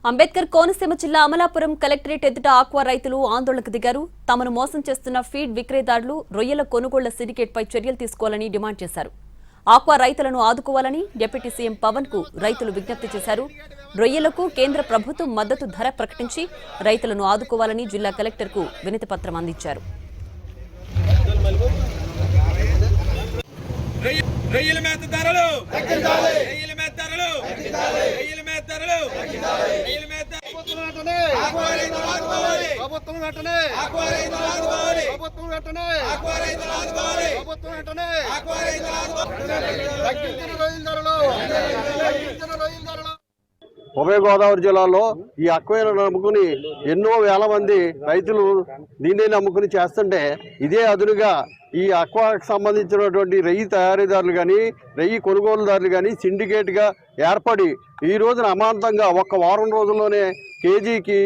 అంబేద్కర్ కోనసీమ జిల్లా అమలాపురం కలెక్టరేట్ ఎదుట ఆక్వా రైతులు ఆందోళనకు దిగారు. తమను మోసం చేస్తున్న ఫీడ్ విక్రేతదారులు రొయ్యల కొనుగోళ్ల సిండికేట్పై చర్యలు తీసుకోవాలని డిమాండ్ చేశారు. ఆక్వా రైతులను ఆదుకోవాలని డిప్యూటీ సీఎం పవన్ కు రైతులు విజ్ఞప్తి చేశారు. రొయ్యలకు కేంద్ర ప్రభుత్వం మద్దతు ధర ప్రకటించి రైతులను ఆదుకోవాలని జిల్లా కలెక్టర్కు వినతిపత్రం అందించారు. రొయ్యల మేత ధరలు తగ్గించాలి, రొయ్యల మేత ధరలు తగ్గించాలి, రొయ్యల మేత ధరలు తగ్గించాలి, రొయ్యల మేత ఆక్వా రైతులు ఆదుకోవాలి, ప్రభుత్వం వెంటనే ఆక్వా రైతులు ఆదుకోవాలి, ప్రభుత్వం వెంటనే ఆక్వా రైతులు ఆదుకోవాలి, ప్రభుత్వం వెంటనే ఆక్వా రైతులు ఆదుకోవాలి, తగ్గించిన రొయ్యల ధరలు తగ్గించిన రొయ్యల ధరలు. ఉభయ గోదావరి జిల్లాలో ఈ అక్వైన నమ్ముకుని ఎన్నో వేల మంది రైతులు దీన్ని నమ్ముకుని చేస్తుంటే ఇదే అదునుగా ఈ అక్వాకి సంబంధించినటువంటి రొయ్యి తయారీదారులు కానీ రొయ్యి కొనుగోలుదారులు కానీ సిండికేట్గా ఏర్పడి ఈ రోజున అమాంతంగా ఒక్క వారం రోజుల్లోనే కేజీకి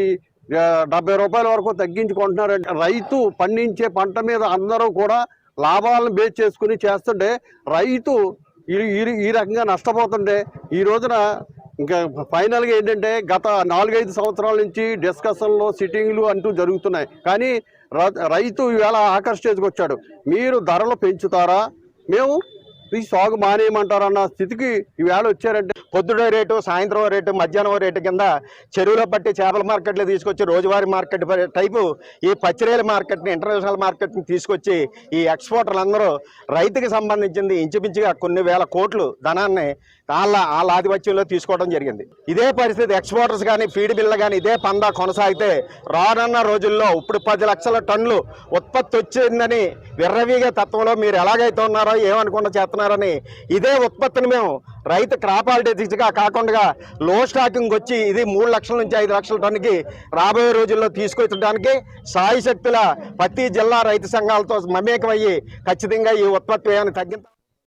70 రూపాయల వరకు తగ్గించుకుంటున్నారంటే రైతు పండించే పంట మీద అందరూ కూడా లాభాలను బేస్ చేసుకుని చేస్తుంటే రైతు ఈ రకంగా నష్టపోతుంటే ఈ రోజున ఇంకా ఫైనల్గా ఏంటంటే గత 4-5 సంవత్సరాల నుంచి డిస్కషన్లు సిట్టింగ్లు అంటూ జరుగుతున్నాయి. కానీ రైతు ఈవేళ ఆఖరి స్టేజ్కి వచ్చాడు. మీరు ధరలు పెంచుతారా, మేము ఈ సాగు మానేయమంటారన్న స్థితికి ఈవేళ వచ్చారంటే పొద్దుడే రేటు, సాయంత్రం రేటు, మధ్యాహ్నం రేటు కింద చెరువులో పట్టి చేపల మార్కెట్లో తీసుకొచ్చి రోజువారీ మార్కెట్ టైపు ఈ పచ్చిరేల మార్కెట్ని, ఇంటర్నేషనల్ మార్కెట్ని తీసుకొచ్చి ఈ ఎక్స్పోర్టర్లు అందరూ రైతుకి సంబంధించింది ఇంచుమించుగా కొన్ని వేల కోట్లు ధనాన్ని వాళ్ళ ఆధిపత్యంలో తీసుకోవడం జరిగింది. ఇదే పరిస్థితి ఎక్స్పోర్టర్స్ కానీ ఫీడ్ బిల్ల కానీ ఇదే పందా కొనసాగితే రానున్న రోజుల్లో ఇప్పుడు 10 లక్షల టన్నులు ఉత్పత్తి వచ్చిందని విర్రవీగే తత్వంలో మీరు ఎలాగైతే ఉన్నారో ఏమనుకుండా చేస్తున్నారని ఇదే ఉత్పత్తిని మేము రైతు క్రాపాలిటీగా కాకుండా లో స్టాకింగ్ వచ్చి ఇది 3 లక్షల నుంచి 5 లక్షల టన్నుకి రాబోయే రోజుల్లో తీసుకొచ్చడానికి సాయశక్తుల ప్రతి జిల్లా రైతు సంఘాలతో మమేకమయ్యి ఖచ్చితంగా ఈ ఉత్పత్తి వ్యయాన్ని తగ్గించాలి.